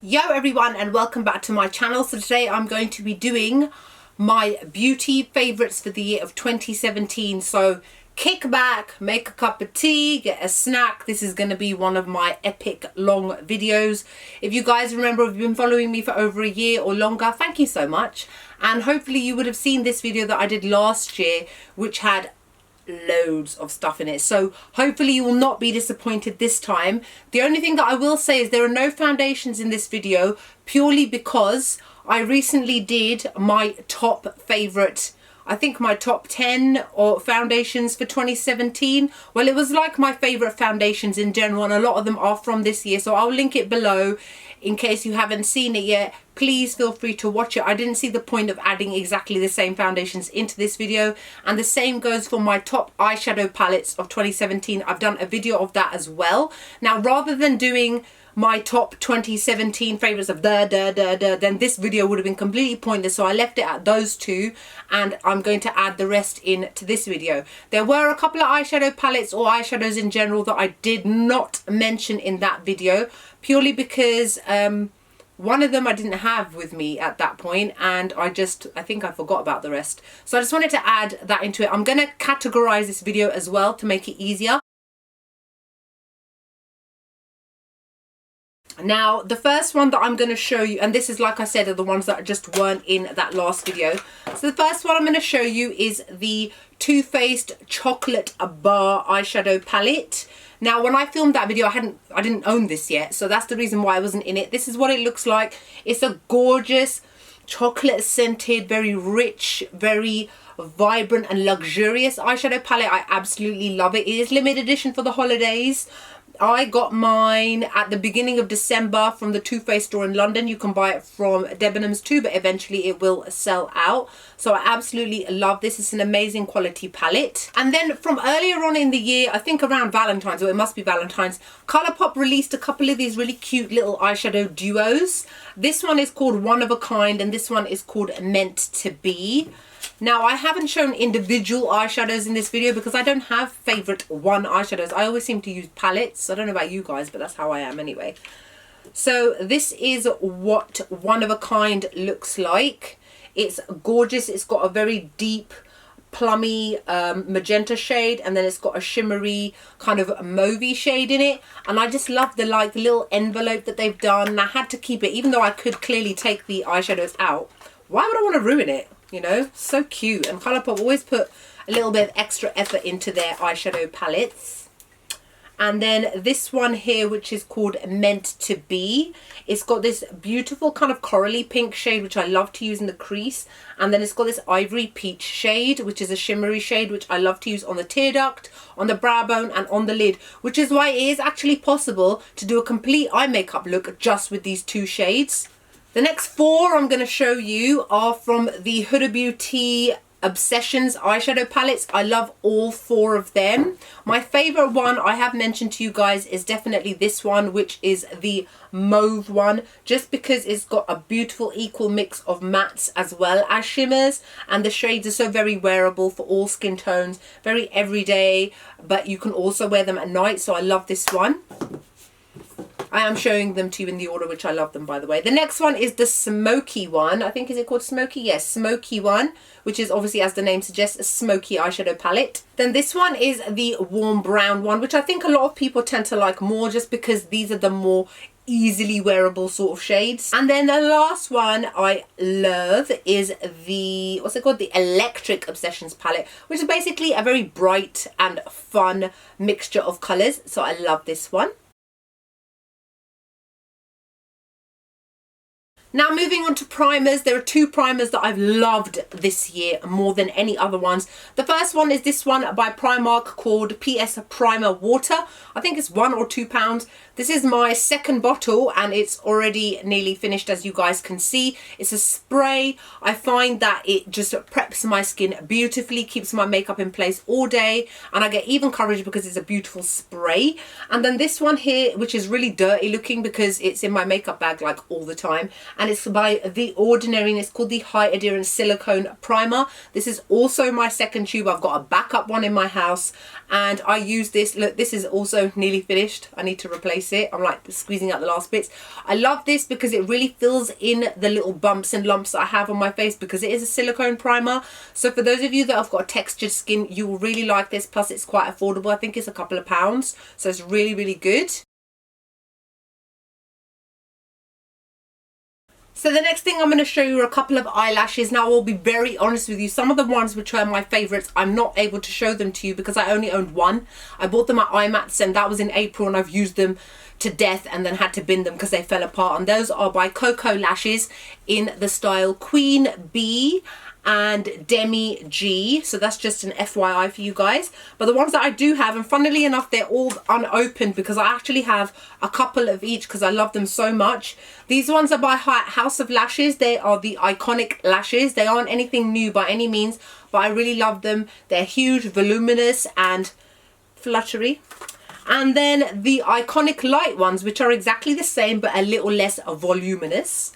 Yo everyone, and welcome back to my channel. So today I'm going to be doing my beauty favorites for the year of 2017. So kick back, make a cup of tea, get a snack. This is going to be one of my epic long videos. If you guys remember, have been following me for over a year or longer, thank you so much. And hopefully you would have seen this video that I did last year, which had loads of stuff in it, so hopefully you will not be disappointed this time. The only thing that I will say is there are no foundations in this video, purely because I recently did my top favorite, I think my top 10 or foundations for 2017. Well, it was like my favorite foundations in general, and a lot of them are from this year, so I'll link it below in case you haven't seen it yet. Please feel free to watch it. I didn't see the point of adding exactly the same foundations into this video, and the same goes for my top eyeshadow palettes of 2017. I've done a video of that as well. Now, rather than doing my top 2017 favorites of then this video would have been completely pointless, so I left it at those two, and I'm going to add the rest into this video. There were a couple of eyeshadow palettes or eyeshadows in general that I did not mention in that video, purely because one of them I didn't have with me at that point, and I think I forgot about the rest. So I just wanted to add that into it. I'm going to categorize this video as well to make it easier. Now, the first one that I'm going to show you, and this is, like I said, are the ones that just weren't in that last video. So the first one I'm going to show you is the Too Faced Chocolate Bar eyeshadow palette. Now, when I filmed that video, I didn't own this yet, so that's the reason why I wasn't in it. This is what it looks like. It's a gorgeous chocolate scented, very rich, very vibrant and luxurious eyeshadow palette. I absolutely love it. It is limited edition for the holidays. I got mine at the beginning of December from the Too Faced store in London. You can buy it from Debenhams too, but eventually it will sell out. So I absolutely love this. It's an amazing quality palette. And then from earlier on in the year, I think around Valentine's, or it must be Valentine's, Colourpop released a couple of these really cute little eyeshadow duos. This one is called One of a Kind, and this one is called Meant To Be. Now, I haven't shown individual eyeshadows in this video because I don't have favorite one eyeshadows. I always seem to use palettes. I don't know about you guys, but that's how I am anyway. So this is what One of a Kind looks like. It's gorgeous. It's got a very deep plummy magenta shade, and then it's got a shimmery kind of mauvey shade in it, and I just love the little envelope that they've done. And I had to keep it even though I could clearly take the eyeshadows out. Why would I want to ruin it? You know, so cute. And Colourpop always put a little bit of extra effort into their eyeshadow palettes. And then this one here, which is called Meant To Be, it's got this beautiful kind of corally pink shade, which I love to use in the crease. And then it's got this ivory peach shade, which is a shimmery shade, which I love to use on the tear duct, on the brow bone, and on the lid, which is why it is actually possible to do a complete eye makeup look just with these two shades. The next four I'm going to show you are from the Huda Beauty Obsessions eyeshadow palettes. I love all four of them. My favorite one I have mentioned to you guys is definitely this one, which is the Mauve one, just because it's got a beautiful equal mix of mattes as well as shimmers, and the shades are so very wearable for all skin tones, very everyday, but you can also wear them at night, so I love this one. I am showing them to you in the order which I love them, by the way. The next one is the Smokey one. I think, is it called Smokey? Yes, Smokey one, which is obviously, as the name suggests, a smoky eyeshadow palette. Then this one is the Warm Brown one, which I think a lot of people tend to like more just because these are the more easily wearable sort of shades. And then the last one I love is the, what's it called? The Electric Obsessions palette, which is basically a very bright and fun mixture of colours. So I love this one. Now, moving on to primers, there are two primers that I've loved this year more than any other ones. The first one is this one by Primark called PS Primer Water. I think it's £1 or £2. This is my second bottle, and it's already nearly finished, as you guys can see. It's a spray. I find that it just preps my skin beautifully, keeps my makeup in place all day, and I get even coverage because it's a beautiful spray. And then this one here, which is really dirty looking because it's in my makeup bag like all the time, and it's by The Ordinary, and it's called the High Adherence Silicone Primer. This is also my second tube. I've got a backup one in my house, and I use this. Look, this is also nearly finished. I need to replace it. I'm like squeezing out the last bits. I love this because it really fills in the little bumps and lumps that I have on my face, because it is a silicone primer. So for those of you that have got textured skin, you will really like this. Plus it's quite affordable. I think it's a couple of pounds, so it's really, really good. So the next thing I'm going to show you are a couple of eyelashes. Now I will be very honest with you, some of the ones which are my favourites, I'm not able to show them to you because I only owned one. I bought them at IMATS and that was in April, and I've used them to death and then had to bin them because they fell apart. And those are by Coco Lashes in the style Queen Bee and Demi G. So that's just an FYI for you guys. But the ones that I do have, and funnily enough they're all unopened because I actually have a couple of each because I love them so much. These ones are by House of Lashes. They are the iconic lashes. They aren't anything new by any means, but I really love them. They're huge, voluminous and fluttery. And then the iconic light ones, which are exactly the same but a little less voluminous.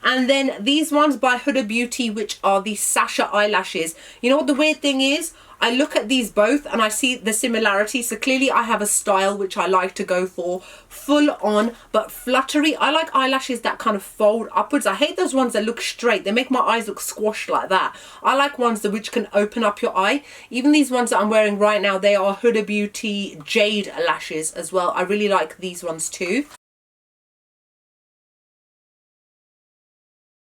And then these ones by Huda Beauty, which are the Sasha eyelashes. You know what the weird thing is? I look at these both and I see the similarity. So clearly I have a style which I like to go for full on but fluttery. I like eyelashes that kind of fold upwards. I hate those ones that look straight. They make my eyes look squashed like that. I like ones that which can open up your eye. Even these ones that I'm wearing right now, they are Huda Beauty Jade lashes as well. I really like these ones too.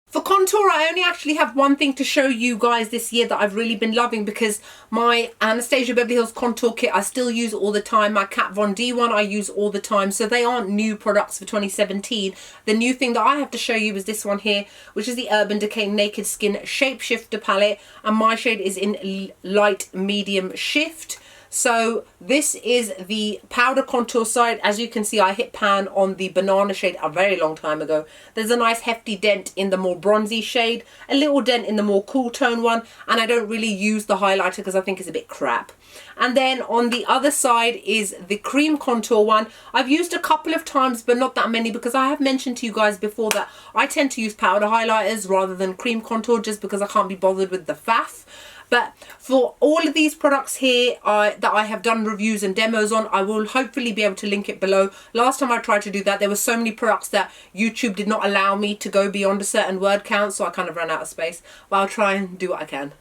For contour, I only actually have one thing to show you guys this year that I've really been loving, because my Anastasia Beverly Hills contour kit I still use all the time. My Kat Von D one I use all the time. So they aren't new products for 2017. The new thing that I have to show you is this one here, which is the Urban Decay Naked Skin Shapeshifter palette. And my shade is in light medium shift. So this is the powder contour side. As you can see, I hit pan on the banana shade a very long time ago. There's a nice hefty dent in the more bronzy shade, a little dent in the more cool tone one, and I don't really use the highlighter because I think it's a bit crap. And then on the other side is the cream contour one. I've used a couple of times but not that many, because I have mentioned to you guys before that I tend to use powder highlighters rather than cream contour just because I can't be bothered with the faff. But for all of these products here that I have done reviews and demos on, I will hopefully be able to link it below. Last time I tried to do that, there were so many products that YouTube did not allow me to go beyond a certain word count, so I kind of ran out of space. But I'll try and do what I can.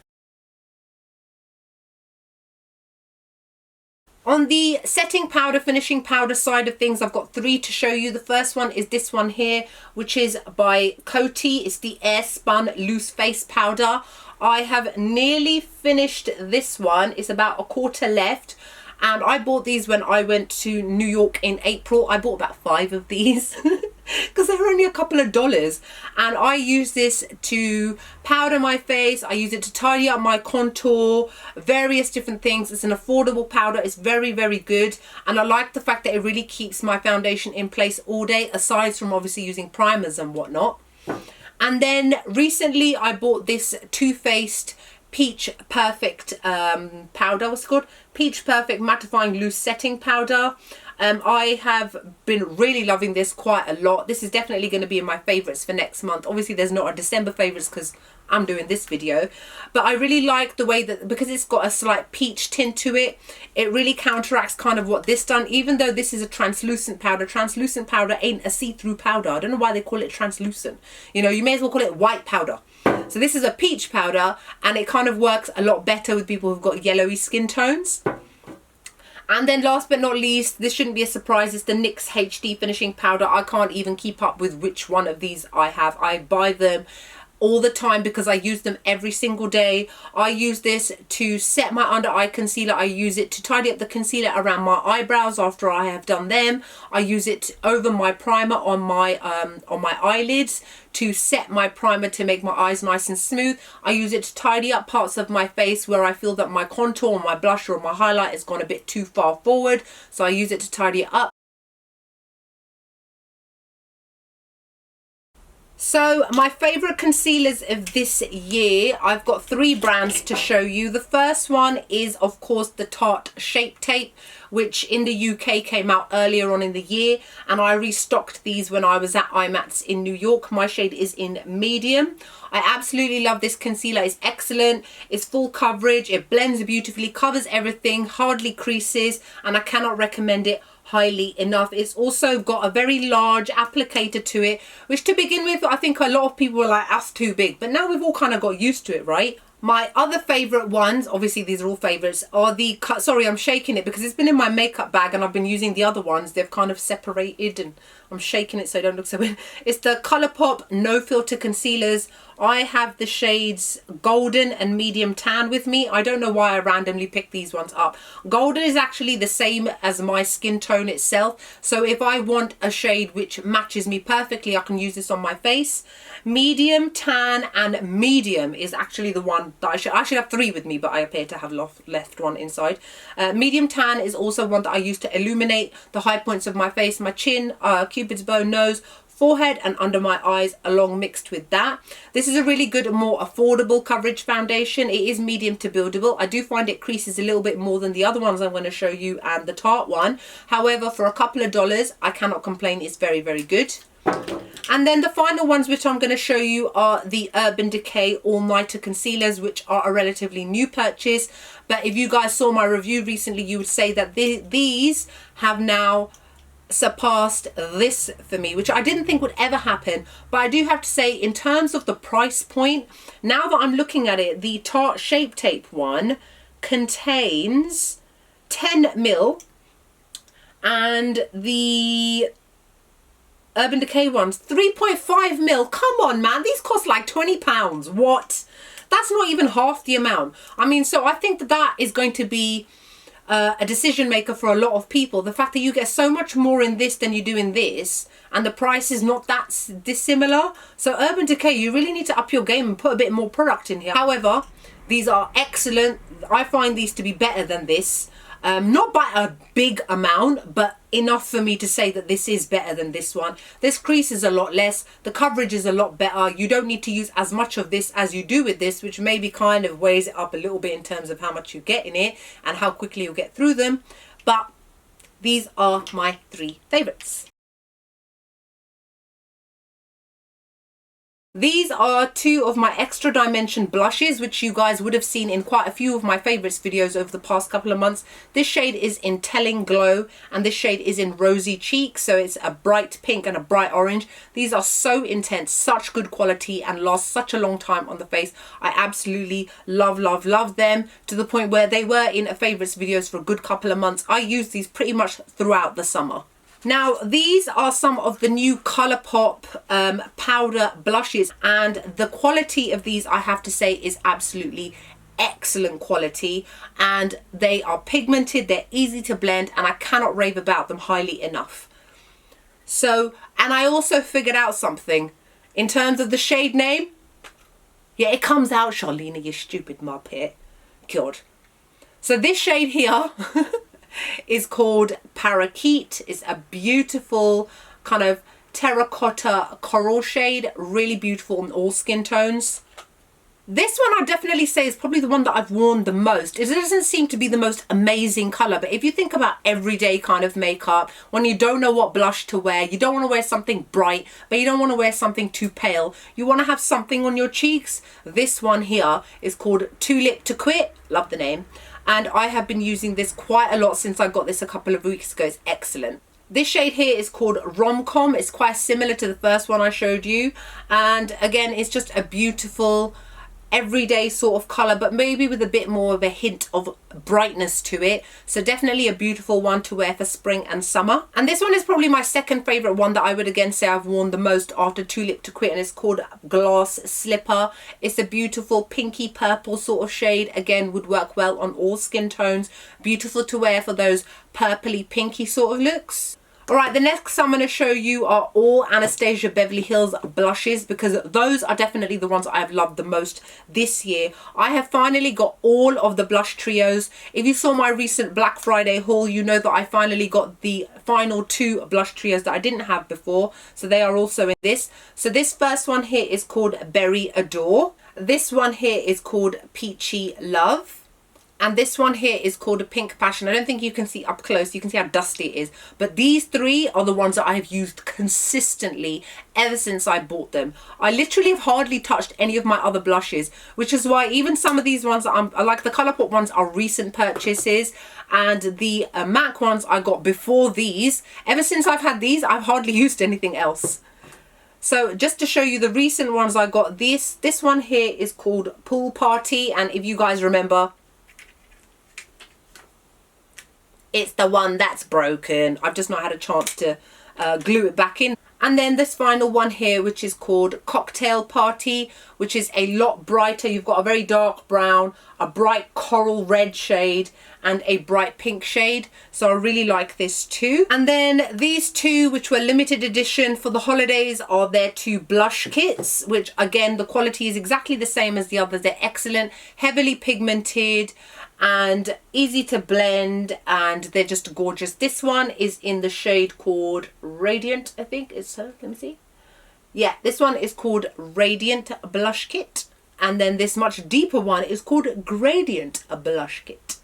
On the setting powder, finishing powder side of things, I've got three to show you. The first one is this one here, which is by Coty. It's the Air Spun Loose Face Powder. I have nearly finished this one. It's about a quarter left. And I bought these when I went to New York in April. I bought about 5 of these because they were only a couple of dollars. And I use this to powder my face. I use it to tidy up my contour, various different things. It's an affordable powder. It's very, very good. And I like the fact that it really keeps my foundation in place all day, aside from obviously using primers and whatnot. And then recently I bought this Too Faced Peach Perfect powder. What's it called? Peach Perfect Mattifying Loose Setting Powder. I have been really loving this quite a lot. This is definitely going to be in my favourites for next month. Obviously there's not a December favourites because I'm doing this video, but I really like the way that, because it's got a slight peach tint to it, it really counteracts kind of what this done. Even though this is a translucent powder ain't a see-through powder. I don't know why they call it translucent. You know, you may as well call it white powder. So this is a peach powder, and it kind of works a lot better with people who've got yellowy skin tones. And then last but not least, this shouldn't be a surprise, it's the NYX HD Finishing Powder. I can't even keep up with which one of these I have. I buy them all the time because I use them every single day. I use this to set my under eye concealer. I use it to tidy up the concealer around my eyebrows after I have done them. I use it over my primer on my eyelids to set my primer to make my eyes nice and smooth. I use it to tidy up parts of my face where I feel that my contour or my blush or my highlight has gone a bit too far forward. So I use it to tidy it up. So my favourite concealers of this year, I've got 3 brands to show you. The first one is of course the Tarte Shape Tape, which in the UK came out earlier on in the year, and I restocked these when I was at IMATS in New York. My shade is in medium. I absolutely love this concealer. It's excellent, it's full coverage, it blends beautifully, covers everything, hardly creases, and I cannot recommend it highly enough. It's also got a very large applicator to it, which to begin with I think a lot of people were like, that's too big, but now we've all kind of got used to it, right? My other favourite ones, obviously these are all favourites, are the, sorry I'm shaking it because it's been in my makeup bag and I've been using the other ones. They've kind of separated and I'm shaking it so it don't look so weird. It's the Colourpop No Filter Concealers. I have the shades Golden and Medium Tan with me. I don't know why I randomly picked these ones up. Golden is actually the same as my skin tone itself. So if I want a shade which matches me perfectly, I can use this on my face. Medium, Tan and Medium is actually the one that I should have 3 with me, but I appear to have left one inside. Medium Tan is also one that I use to illuminate the high points of my face, my chin, Cupid's bow, nose, forehead and under my eyes along mixed with that. This is a really good, more affordable coverage foundation. It is medium to buildable. I do find it creases a little bit more than the other ones I'm going to show you and the Tarte one. However, for a couple of dollars, I cannot complain. It's very, very good. And then the final ones which I'm going to show you are the Urban Decay All Nighter Concealers, which are a relatively new purchase. But if you guys saw my review recently, you would say that these have now surpassed this for me, which I didn't think would ever happen. But I do have to say, in terms of the price point, now that I'm looking at it, the Tarte Shape Tape one contains 10 mil and the Urban Decay ones 3.5 mil. Come on man, these cost like £20. What? That's not even half the amount. I mean, so I think that that is going to be a decision maker for a lot of people. The fact that you get so much more in this than you do in this, and the price is not that dissimilar. So Urban Decay, you really need to up your game and put a bit more product in here. However, these are excellent. I find these to be better than this. Not by a big amount, but enough for me to say that this is better than this one. This crease is a lot less. The coverage is a lot better. You don't need to use as much of this as you do with this, which maybe kind of weighs it up a little bit in terms of how much you get in it and how quickly you get through them. But these are my 3 favourites. These are 2 of my extra dimension blushes, which you guys would have seen in quite a few of my favourites videos over the past couple of months. This shade is in Telling Glow and this shade is in Rosy Cheek, so it's a bright pink and a bright orange. These are so intense, such good quality and last such a long time on the face. I absolutely love, love, love them, to the point where they were in favourites videos for a good couple of months. I use these pretty much throughout the summer. Now, these are some of the new Colourpop powder blushes, and the quality of these, I have to say, is absolutely excellent quality, and they are pigmented, they're easy to blend, and I cannot rave about them highly enough. So, and I also figured out something in terms of the shade name. Yeah, it comes out, Charlene, you stupid muppet. God. So this shade here is called Parakeet. It's a beautiful kind of terracotta coral shade, really beautiful in all skin tones. This one I definitely say is probably the one that I've worn the most. It doesn't seem to be the most amazing colour, but if you think about everyday kind of makeup, when you don't know what blush to wear, you don't want to wear something bright, but you don't want to wear something too pale, you want to have something on your cheeks, this one here is called Too Lip to Quit. Love the name. And I have been using this quite a lot since I got this a couple of weeks ago. It's excellent. This shade here is called Rom-Com. It's quite similar to the first one I showed you. And again, it's just a beautiful everyday sort of colour, but maybe with a bit more of a hint of brightness to it. So definitely a beautiful one to wear for spring and summer. And this one is probably my second favourite one that I would again say I've worn the most after Too Lip to Quit, and it's called Glass Slipper. It's a beautiful pinky purple sort of shade. Again, would work well on all skin tones. Beautiful to wear for those purpley pinky sort of looks. Alright, the next I'm going to show you are all Anastasia Beverly Hills blushes, because those are definitely the ones I've loved the most this year. I have finally got all of the blush trios. If you saw my recent Black Friday haul, you know that I finally got the final 2 blush trios that I didn't have before. So they are also in this. So this first one here is called Berry Adore. This one here is called Peachy Love. And this one here is called a Pink Passion. I don't think you can see up close. You can see how dusty it is. But these 3 are the ones that I have used consistently ever since I bought them. I literally have hardly touched any of my other blushes, which is why even some of these ones, I like the Colourpop ones, are recent purchases. And the MAC ones I got before these. Ever since I've had these, I've hardly used anything else. So just to show you the recent ones I got, this one here is called Pool Party. And if you guys remember, it's the one that's broken. I've just not had a chance to glue it back in. And then this final one here, which is called Cocktail Party, which is a lot brighter. You've got a very dark brown, a bright coral red shade, and a bright pink shade. So I really like this too. And then these 2, which were limited edition for the holidays, are their 2 blush kits, which again, the quality is exactly the same as the others. They're excellent, heavily pigmented, and easy to blend, and they're just gorgeous. This one is in the shade called Radiant, I think it's let me see. Yeah, this one is called Radiant Blush Kit, and then this much deeper one is called Gradient Blush Kit.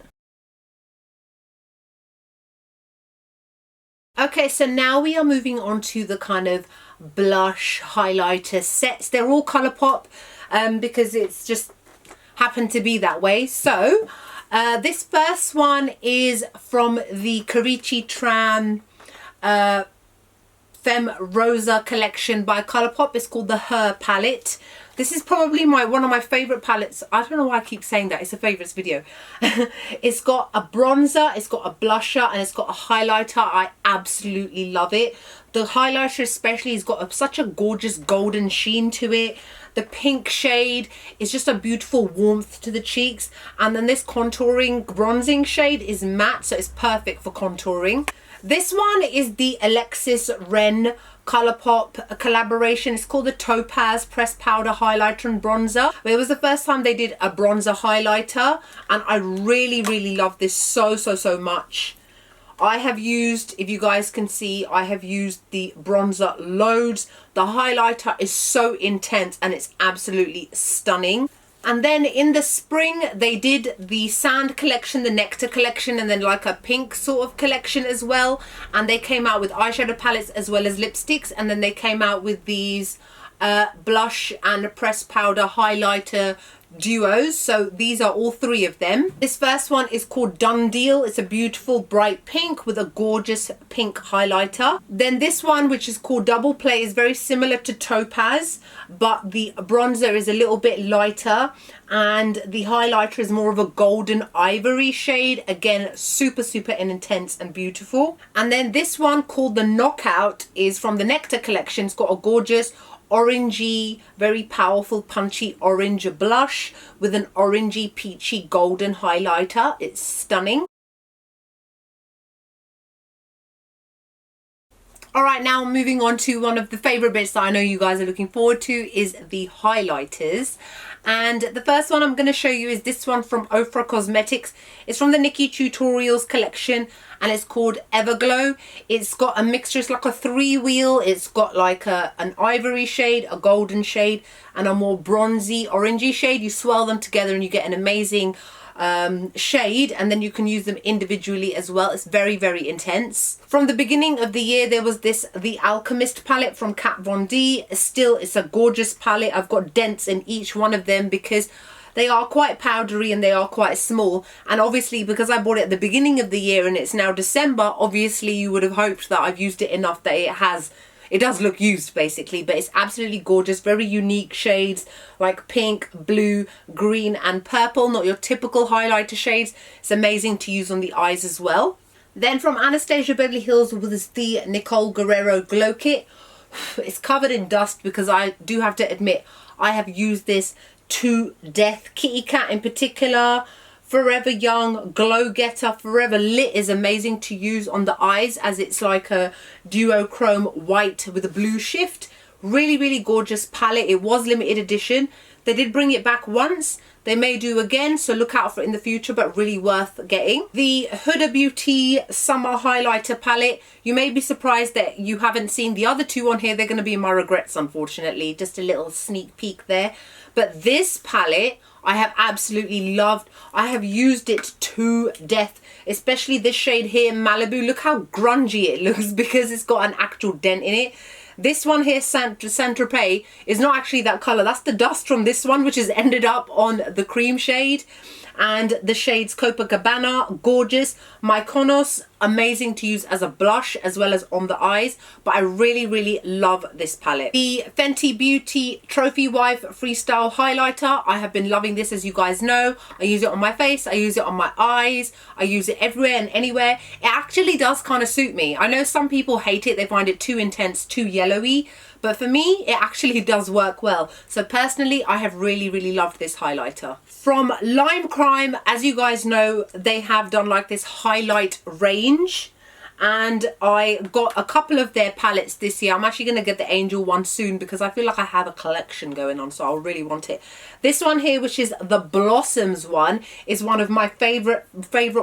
Okay, so now we are moving on to the kind of blush highlighter sets. They're all Colourpop because it's just happened to be that way. So this first one is from the Karichi Tram Femme Rosa collection by Colourpop. It's called the Her palette. This is probably one of my favourite palettes. I don't know why I keep saying that. It's a favourites video. It's got a bronzer, it's got a blusher, and it's got a highlighter. I absolutely love it. The highlighter especially has got such a gorgeous golden sheen to it. The pink shade is just a beautiful warmth to the cheeks. And then this contouring bronzing shade is matte, so it's perfect for contouring. This one is the Alexis Ren Colourpop collaboration. It's called the Topaz Pressed Powder Highlighter and Bronzer. It was the first time they did a bronzer highlighter, and I really love this so much. I have used, if you guys can see, I have used the bronzer loads. The highlighter is so intense and it's absolutely stunning. And then in the spring, they did the Sand collection, the Nectar collection, and then like a pink sort of collection as well. And they came out with eyeshadow palettes as well as lipsticks. And then they came out with these blush and pressed powder highlighter duos. So these are all 3 of them. This first one is called Done Deal. It's a beautiful bright pink with a gorgeous pink highlighter. Then this one, which is called Double Play, is very similar to Topaz, but the bronzer is a little bit lighter and the highlighter is more of a golden ivory shade. Again, super intense and beautiful. And then this one called the Knockout is from the Nectar collection. It's got a gorgeous orangey, very powerful punchy orange blush with an orangey peachy golden highlighter. It's stunning. Alright, now moving on to one of the favourite bits that I know you guys are looking forward to is the highlighters. And the first one I'm going to show you is this one from Ofra Cosmetics. It's from the Nikki Tutorials collection and it's called Everglow. It's got a mixture, it's like a 3-wheel. It's got like an ivory shade, a golden shade, and a more bronzy orangey shade. You swirl them together and you get an amazing shade, and then you can use them individually as well. It's very intense. From the beginning of the year there was the Alchemist palette from Kat Von D. Still, it's a gorgeous palette. I've got dents in each one of them because they are quite powdery and they are quite small, and obviously because I bought it at the beginning of the year and it's now December, obviously you would have hoped that I've used it enough that it does look used basically. But it's absolutely gorgeous, very unique shades like pink, blue, green and purple. Not your typical highlighter shades. It's amazing to use on the eyes as well. Then from Anastasia Beverly Hills was the Nicole Guerrero Glow Kit. It's covered in dust because I do have to admit I have used this to death. Kitty Cat in particular, Forever Young Glow Getter Forever Lit is amazing to use on the eyes, as it's like a duochrome white with a blue shift. Really, really gorgeous palette. It was limited edition. They did bring it back once. They may do again, so look out for it in the future, but really worth getting. The Huda Beauty Summer Highlighter Palette. You may be surprised that you haven't seen the other two on here. They're going to be my regrets, unfortunately. Just a little sneak peek there. But this palette, I have absolutely loved. I have used it to death, especially this shade here, Malibu. Look how grungy it looks because it's got an actual dent in it. This one here, Saint-Tropez, is not actually that colour. That's the dust from this one, which has ended up on the cream shade. And the shades Copacabana, gorgeous. Mykonos, amazing to use as a blush as well as on the eyes. But I really, really love this palette. The Fenty Beauty Trophy Wife Freestyle Highlighter. I have been loving this, as you guys know. I use it on my face. I use it on my eyes. I use it everywhere and anywhere. It actually does kind of suit me. I know some people hate it. They find it too intense, too yellowy. But for me, it actually does work well. So personally, I have really, really loved this highlighter. From Lime Crime, as you guys know, they have done like this highlight range. And I got a couple of their palettes this year. I'm actually going to get the Angel one soon because I feel like I have a collection going on, so I'll really want it. This one here, which is the Blossoms one, is one of my favorite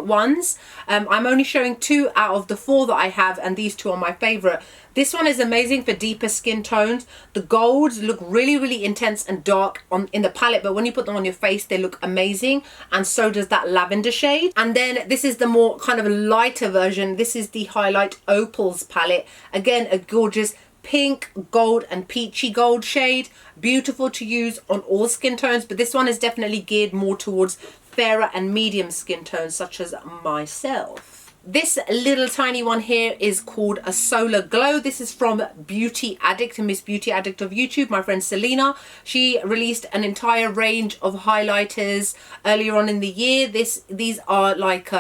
ones. I'm only showing 2 out of the 4 that I have, and these 2 are my favorite. This one is amazing for deeper skin tones. The golds look really, really intense and dark in the palette, but when you put them on your face, they look amazing. And so does that lavender shade. And then this is the more kind of lighter version. This is the Highlight Opals palette. Again, a gorgeous pink, gold and peachy gold shade. Beautiful to use on all skin tones, but this one is definitely geared more towards fairer and medium skin tones, such as myself. This little tiny one here is called a Solar Glow. This is from Beauty Addict, Miss Beauty Addict of YouTube, my friend Selena. She released an entire range of highlighters earlier on in the year. These are like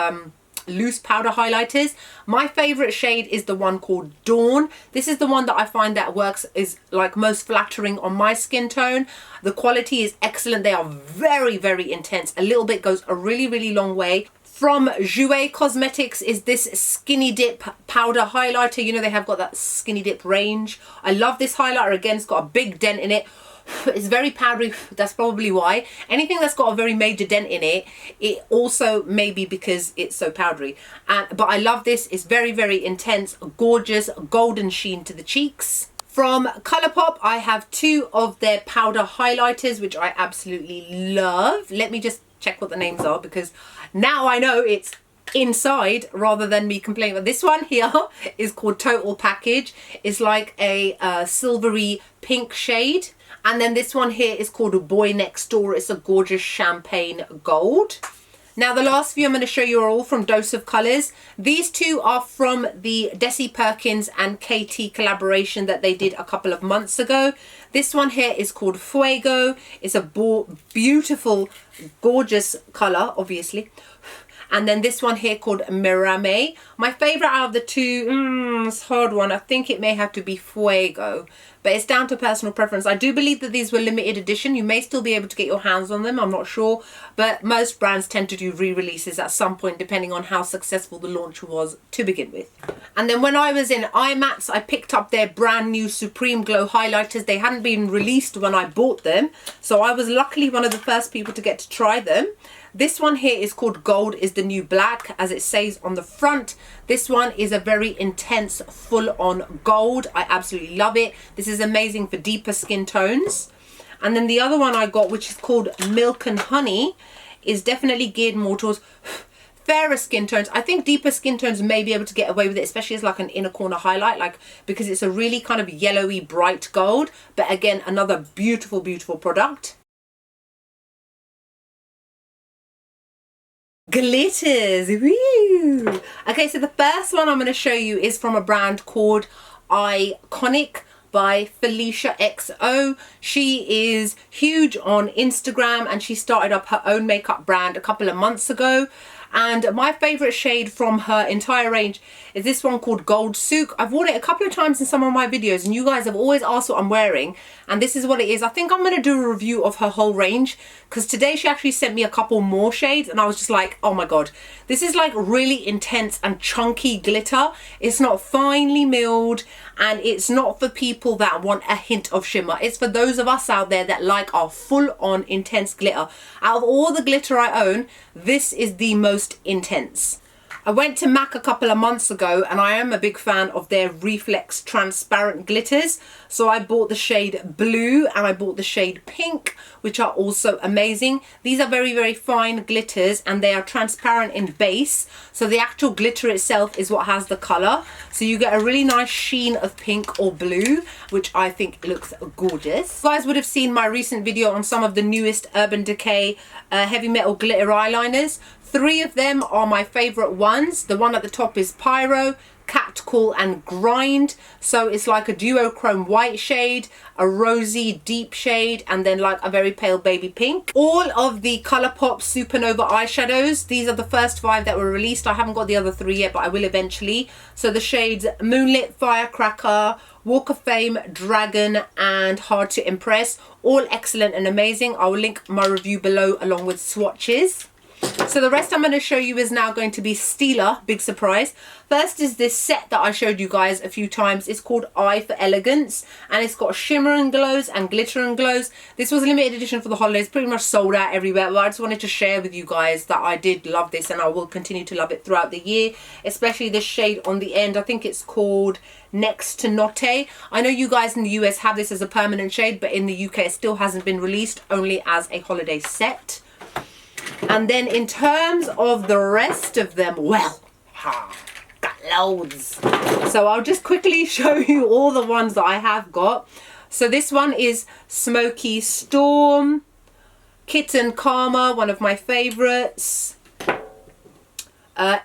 loose powder highlighters. My favorite shade is the one called Dawn. This is the one that I find that works, is like most flattering on my skin tone. The quality is excellent. They are very, very intense. A little bit goes a really, really long way. From Jouer Cosmetics is this Skinny Dip powder highlighter. You know, they have got that Skinny Dip range. I love this highlighter. Again, it's got a big dent in it. It's very powdery. That's probably why. Anything that's got a very major dent in it, it also may be because it's so powdery. But I love this. It's very, very intense, gorgeous, golden sheen to the cheeks. From Colourpop, I have 2 of their powder highlighters, which I absolutely love. Let me just check what the names are, because now I know it's inside rather than me complaining. But this one here is called Total Package. It's like a silvery pink shade. And then this one here is called Boy Next Door. It's a gorgeous champagne gold. Now the last few I'm going to show you are all from Dose of Colours. These 2 are from the Desi Perkins and KT collaboration that they did a couple of months ago. This one here is called Fuego. It's a beautiful, gorgeous colour, obviously. And then this one here called Mirame. My favourite out of the 2, it's a hard one. I think it may have to be Fuego. But it's down to personal preference. I do believe that these were limited edition. You may still be able to get your hands on them. I'm not sure. But most brands tend to do re-releases at some point, depending on how successful the launch was to begin with. And then when I was in IMAX, I picked up their brand new Supreme Glow highlighters. They hadn't been released when I bought them. So I was luckily one of the first people to get to try them. This one here is called Gold is the New Black, as it says on the front. This one is a very intense, full-on gold. I absolutely love it. This is amazing for deeper skin tones. And then the other one I got, which is called Milk and Honey, is definitely geared more towards fairer skin tones. I think deeper skin tones may be able to get away with it, especially as like an inner corner highlight, like because it's a really kind of yellowy, bright gold. But again, another beautiful, beautiful product. Glitters. Woo! Okay, so the first one I'm going to show you is from a brand called Iconic by Felicia XO. She is huge on Instagram and she started up her own makeup brand a couple of months ago. And my favorite shade from her entire range is this one called Gold Souk. I've worn it a couple of times in some of my videos and you guys have always asked what I'm wearing, and this is what it is. I think I'm going to do a review of her whole range because today she actually sent me a couple more shades and I was just like, oh my god, this is like really intense and chunky glitter. It's not finely milled and it's not for people that want a hint of shimmer. It's for those of us out there that like our full-on intense glitter. Out of all the glitter I own, this is the most intense. I went to MAC a couple of months ago and I am a big fan of their Reflex transparent glitters. So I bought the shade Blue and I bought the shade Pink, which are also amazing. These are very, very fine glitters and they are transparent in base. So the actual glitter itself is what has the colour. So you get a really nice sheen of pink or blue, which I think looks gorgeous. You guys would have seen my recent video on some of the newest Urban Decay heavy metal glitter eyeliners. 3 of them are my favourite ones. The one at the top is Pyro, Catcall and Grind. So it's like a duochrome white shade, a rosy deep shade, and then like a very pale baby pink. All of the Colourpop Supernova eyeshadows, these are the first 5 that were released. I haven't got the other 3 yet, but I will eventually. So the shades Moonlit, Firecracker, Walk of Fame, Dragon and Hard to Impress. All excellent and amazing. I will link my review below along with swatches. So the rest I'm going to show you is now going to be Stila, big surprise. First is this set that I showed you guys a few times. It's called Eye for Elegance and it's got shimmer and glows and glitter and glows. This was a limited edition for the holidays, pretty much sold out everywhere, but I just wanted to share with you guys that I did love this and I will continue to love it throughout the year, especially this shade on the end. I think it's called Nyx Hd. I know you guys in the US have this as a permanent shade, but in the UK it still hasn't been released, only as a holiday set. And then in terms of the rest of them, well, got loads. So I'll just quickly show you all the ones that I have got. So this one is Smokey Storm, Kitten Karma, one of my favorites.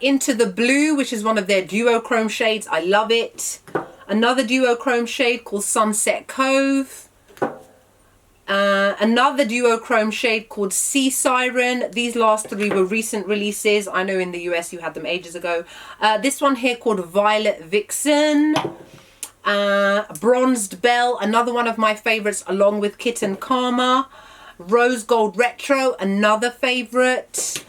Into the Blue, which is one of their duochrome shades. I love it. Another duochrome shade called Sunset Cove. Another duochrome shade called Sea Siren. These last 3 were recent releases. I know in the US you had them ages ago. This one here called Violet Vixen. Bronzed Belle, another one of my favorites along with Kitten Karma. Rose Gold Retro, another favorite.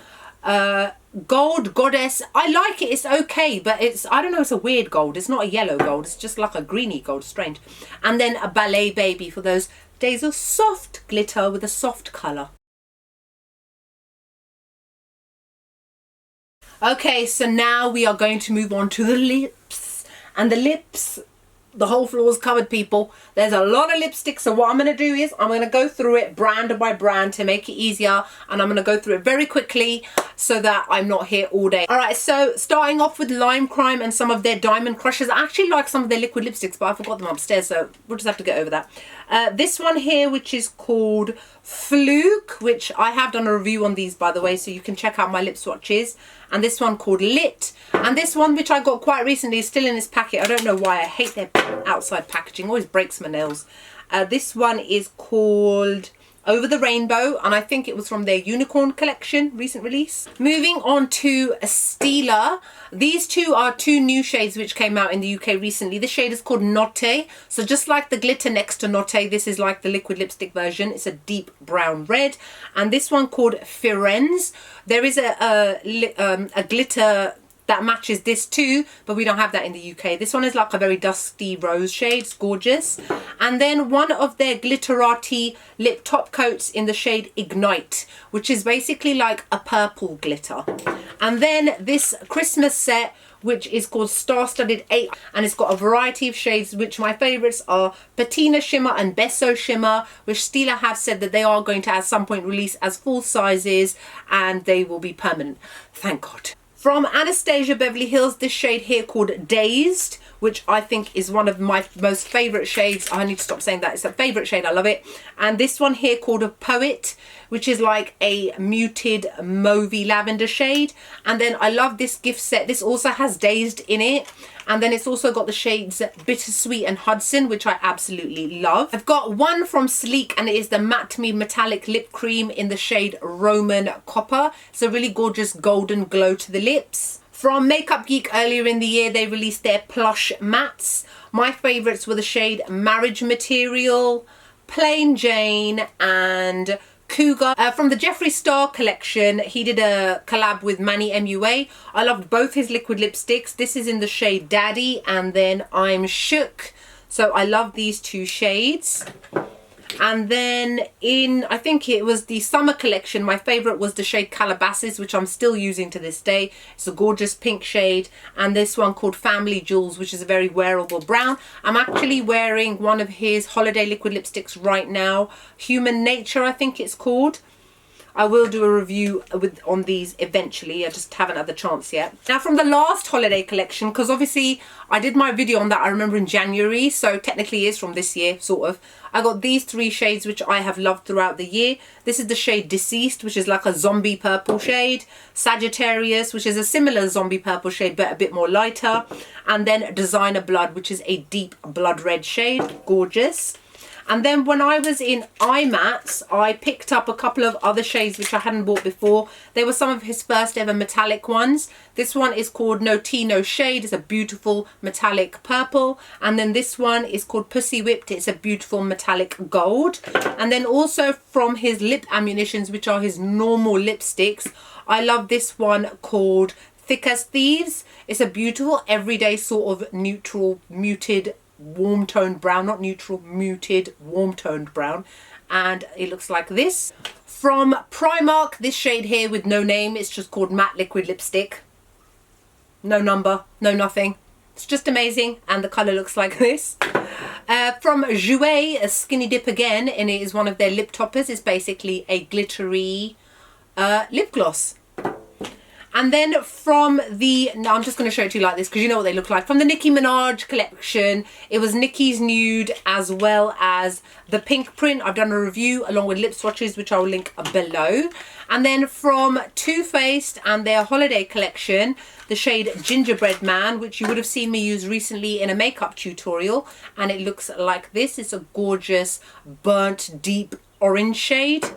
Gold Goddess, I like it, it's okay, but it's, I don't know, it's a weird gold. It's not a yellow gold, it's just like a greeny gold, strange. And then a Ballet Baby for those days of soft glitter with a soft colour. Okay, so now we are going to move on to the lips. And the lips, the whole floor is covered, people. There's a lot of lipstick, so what I'm going to do is I'm going to go through it brand by brand to make it easier, and I'm going to go through it very quickly so that I'm not here all day. Alright, so starting off with Lime Crime and some of their Diamond Crushers. I actually like some of their liquid lipsticks, but I forgot them upstairs, so we'll just have to get over that. This one here, which is called Fluke, which I have done a review on these, by the way, so you can check out my lip swatches. And this one called Lit. And this one, which I got quite recently, is still in this packet. I don't know why. I hate their outside packaging. Always breaks my nails. This one is called Over the Rainbow, and I think it was from their Unicorn collection, recent release. Moving on to Stila. These 2 are 2 new shades which came out in the UK recently. This shade is called Notte. So just like the glitter next to Notte, this is like the liquid lipstick version. It's a deep brown red. And this one called Firenze. There is a glitter that matches this too, but we don't have that in the UK. This one is like a very dusty rose shade. It's gorgeous. And then one of their Glitterati lip top coats in the shade Ignite, which is basically like a purple glitter. And then this Christmas set, which is called Star Studded 8, and it's got a variety of shades, which my favorites are Patina Shimmer and Besso Shimmer, which Stila have said that they are going to at some point release as full sizes, and they will be permanent. Thank God. From Anastasia Beverly Hills, this shade here called Dazed, which I think is one of my most favourite shades. I need to stop saying that. It's a favourite shade. I love it. And this one here called a Poet, which is like a muted mauvey lavender shade. And then I love this gift set. This also has Dazed in it. And then it's also got the shades Bittersweet and Hudson, which I absolutely love. I've got one from Sleek, and it is the Matte Me Metallic Lip Cream in the shade Roman Copper. It's a really gorgeous golden glow to the lips. From Makeup Geek earlier in the year, they released their Plush Mattes. My favourites were the shade Marriage Material, Plain Jane, and Cougar. From the Jeffree Star collection, he did a collab with Manny MUA. I loved both his liquid lipsticks. This is in the shade Daddy, and then I'm Shook. So I love these two shades. And then in, I think it was the summer collection, my favourite was the shade Calabasas, which I'm still using to this day. It's a gorgeous pink shade. And this one called Family Jewels, which is a very wearable brown. I'm actually wearing one of his holiday liquid lipsticks right now. Human Nature, I think it's called. I will do a review on these eventually. I just haven't had the chance yet. Now from the last holiday collection, because obviously I did my video on that, I remember, in January, so technically it is from this year, sort of. I got these three shades which I have loved throughout the year. This is the shade Deceased, which is like a zombie purple shade. Sagittarius, which is a similar zombie purple shade but a bit more lighter. And then Designer Blood, which is a deep blood red shade. Gorgeous. And then when I was in Eye Mattes, I picked up a couple of other shades which I hadn't bought before. They were some of his first ever metallic ones. This one is called No Tea No Shade. It's a beautiful metallic purple. And then this one is called Pussy Whipped. It's a beautiful metallic gold. And then also from his Lip Ammunitions, which are his normal lipsticks, I love this one called Thick as Thieves. It's a beautiful everyday sort of neutral muted warm toned brown, not neutral, muted warm toned brown, and it looks like this. From Primark, this shade here with no name, it's just called Matte Liquid Lipstick. No number, no nothing. It's just amazing, and the colour looks like this. From Jouer, a Skinny Dip again, and it is one of their lip toppers. It's basically a glittery lip gloss. And then from the, now I'm just going to show it to you like this because you know what they look like. From the Nicki Minaj collection, it was Nicki's Nude as well as the pink print. I've done a review along with lip swatches, which I will link below. And then from Too Faced and their holiday collection, the shade Gingerbread Man, which you would have seen me use recently in a makeup tutorial. And it looks like this. It's a gorgeous burnt deep orange shade.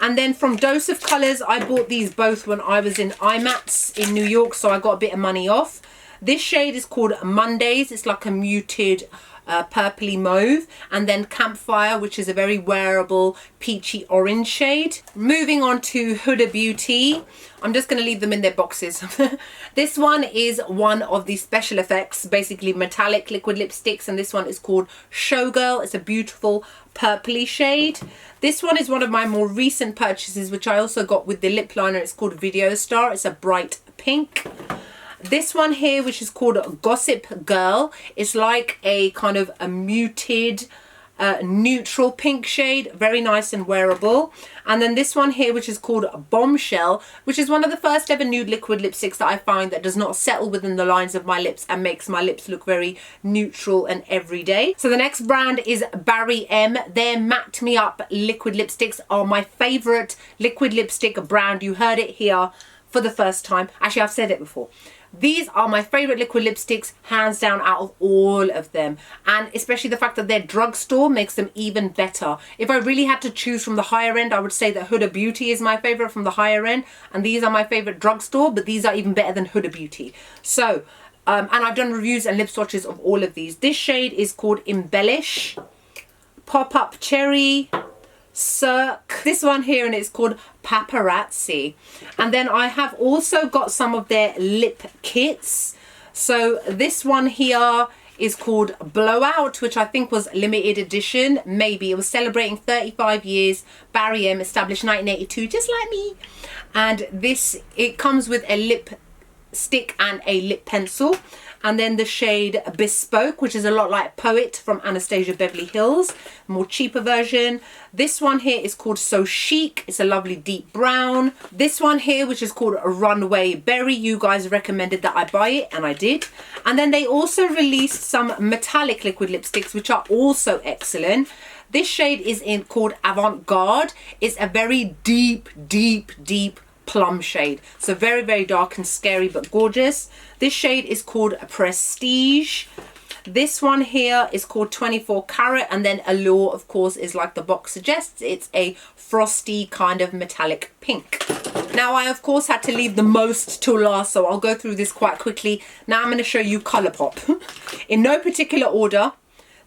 And then from Dose of Colours, I bought these both when I was in Eye Mattes in New York, so I got a bit of money off. This shade is called Mondays. It's like a muted purpley mauve. And then Campfire, which is a very wearable peachy orange shade. Moving on to Huda Beauty. I'm just going to leave them in their boxes. This one is one of the special effects, basically metallic liquid lipsticks, and this one is called Showgirl. It's a beautiful purpley shade. This one is one of my more recent purchases, which I also got with the lip liner. It's called Video Star. It's a bright pink. This one here, which is called Gossip Girl, is like a kind of a muted neutral pink shade, very nice and wearable. And then this one here, which is called Bombshell, which is one of the first ever nude liquid lipsticks that I find that does not settle within the lines of my lips and makes my lips look very neutral and everyday. So the next brand is Barry M. Their Matte Me Up liquid lipsticks are my favorite liquid lipstick brand. You heard it here for the first time. Actually, I've said it before. These are my favourite liquid lipsticks, hands down, out of all of them. And especially the fact that they're drugstore makes them even better. If I really had to choose from the higher end, I would say that Huda Beauty is my favourite from the higher end. And these are my favourite drugstore, but these are even better than Huda Beauty. So, and I've done reviews and lip swatches of all of these. This shade is called Embellish, Pop-Up Cherry, Souk. This one here, and it's called Paparazzi. And then I have also got some of their lip kits. So this one here is called Blowout, which I think was limited edition. Maybe it was celebrating 35 years. Barry M, established 1982, just like me. And this, it comes with a lip stick and a lip pencil. And then the shade Bespoke, which is a lot like Poet from Anastasia Beverly Hills, more cheaper version. This one here is called So Chic. It's a lovely deep brown. This one here, which is called Runway Berry. You guys recommended that I buy it, and I did. And then they also released some metallic liquid lipsticks, which are also excellent. This shade is called Avant Garde. It's a very deep, deep, deep plum shade. So very, very dark and scary, but gorgeous. This shade is called Prestige. This one here is called 24 Carat, and then Allure, of course, is like the box suggests. It's a frosty kind of metallic pink. Now, I, of course, had to leave the most till last, so I'll go through this quite quickly. Now, I'm going to show you Colourpop. In no particular order.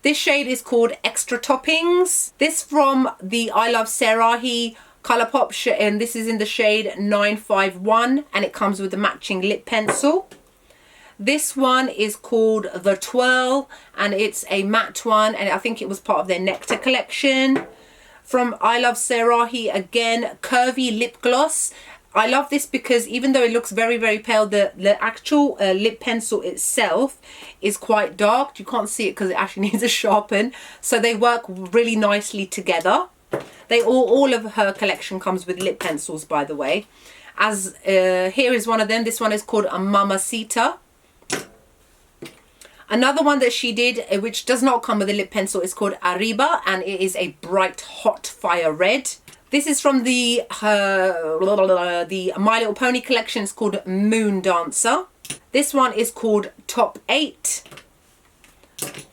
This shade is called Extra Toppings. This from the I Love Sarahi Colourpop, and this is in the shade 951, and it comes with a matching lip pencil. This one is called The Twirl, and it's a matte one, and I think it was part of their Nectar collection. From I Love Sarahi, again, Curvy Lip Gloss. I love this because even though it looks very, very pale, the actual lip pencil itself is quite dark. You can't see it because it actually needs a sharpen. So they work really nicely together. All of her collection comes with lip pencils, by the way. As here is one of them. This one is called a Mamacita. Another one that she did, which does not come with a lip pencil, is called Arriba, and it is a bright hot fire red. This is from the My Little Pony collection. It's called Moon Dancer. This one is called Top 8.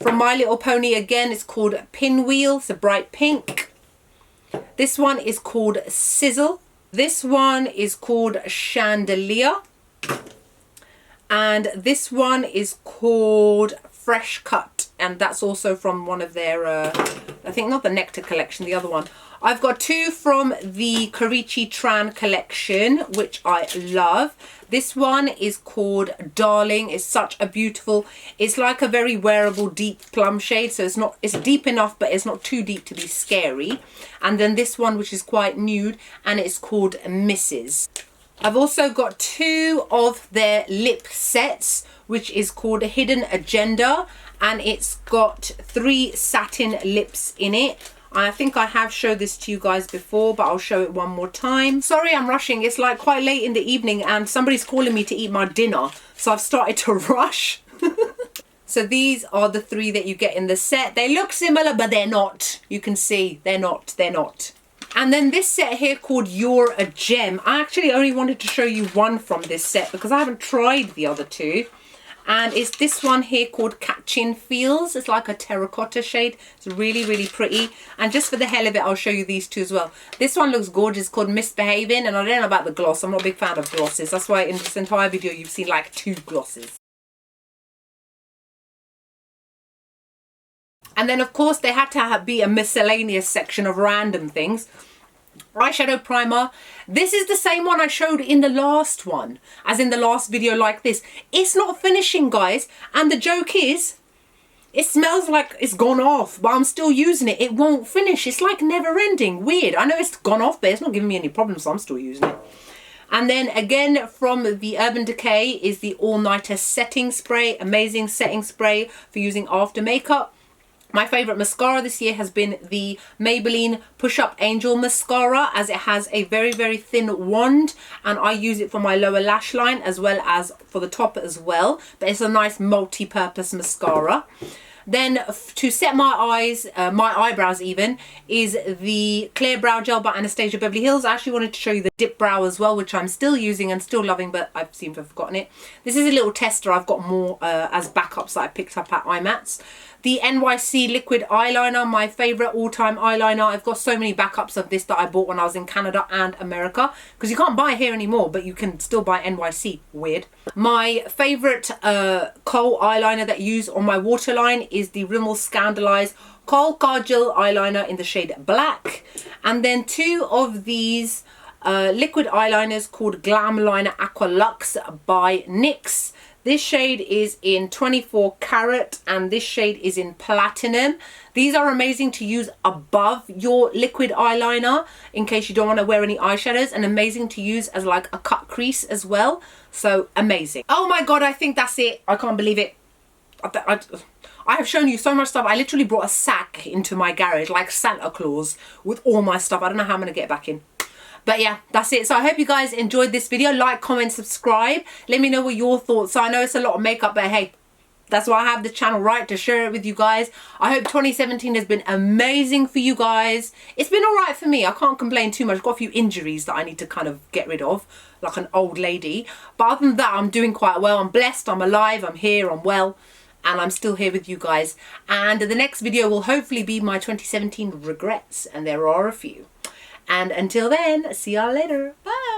From My Little Pony again, it's called Pinwheel. It's a bright pink. This one is called Sizzle. This one is called Chandelier. And this one is called Fresh Cut, and that's also from one of their I think not the Nectar collection, the other one. I've got two from the Korichi Tran collection, which I love. This one is called Darling. It's such a beautiful, it's like a very wearable deep plum shade, so it's deep enough, but it's not too deep to be scary. And then this one, which is quite nude, and it's called Mrs. I've also got two of their lip sets, which is called Hidden Agenda, and it's got 3 satin lips in it. I think I have showed this to you guys before, but I'll show it one more time. Sorry, I'm rushing. It's like quite late in the evening and somebody's calling me to eat my dinner, so I've started to rush. So these are the 3 that you get in the set. They look similar, but they're not. You can see they're not. And then this set here called You're a Gem. I actually only wanted to show you one from this set because I haven't tried the other 2. And it's this one here called Catchin' Feels. It's like a terracotta shade. It's really, really pretty. And just for the hell of it, I'll show you these 2 as well. This one looks gorgeous. It's called Misbehaving. And I don't know about the gloss. I'm not a big fan of glosses. That's why in this entire video, you've seen like 2 glosses. And then, of course, they had to be a miscellaneous section of random things. Eyeshadow primer. This is the same one I showed in the last one, as in the last video like this. It's not finishing, guys. And the joke is, it smells like it's gone off, but I'm still using it. It won't finish. It's like never ending. Weird. I know it's gone off, but it's not giving me any problems, so I'm still using it. And then again from the Urban Decay is the All Nighter Setting Spray. Amazing setting spray for using after makeup. My favourite mascara this year has been the Maybelline Push Up Angel Mascara, as it has a very, very thin wand, and I use it for my lower lash line as well as for the top as well. But it's a nice multi-purpose mascara. Then to set my eyes, my eyebrows even, is the Clear Brow Gel by Anastasia Beverly Hills. I actually wanted to show you the dip brow as well, which I'm still using and still loving, but I seem to have forgotten it. This is a little tester. I've got more as backups that I picked up at IMATS. The NYC Liquid Eyeliner, my favourite all-time eyeliner. I've got so many backups of this that I bought when I was in Canada and America, because you can't buy it here anymore, but you can still buy NYC. Weird. My favourite kohl eyeliner that I use on my waterline is the Rimmel Scandaleyes Kohl Kajal eyeliner in the shade Black. And then 2 of these liquid eyeliners called Glam Liner Aqua Luxe by NYX. This shade is in 24 Carat and this shade is in Platinum. These are amazing to use above your liquid eyeliner in case you don't want to wear any eyeshadows, and amazing to use as like a cut crease as well. So amazing. Oh my god, I think that's it. I can't believe it. I have shown you so much stuff. I literally brought a sack into my garage like Santa Claus with all my stuff. I don't know how I'm going to get it back in. But yeah, that's it. So I hope you guys enjoyed this video. Like, comment, subscribe. Let me know what your thoughts are. I know it's a lot of makeup, but hey, That's why I have the channel, right, to share it with you guys. I hope 2017 has been amazing for you guys. It's been all right for me. I can't complain too much. I've got a few injuries that I need to kind of get rid of, like an old lady. But other than that, I'm doing quite well. I'm blessed, I'm alive, I'm here, I'm well. And I'm still here with you guys. And the next video will hopefully be my 2017 regrets. And there are a few. And until then, see y'all later. Bye.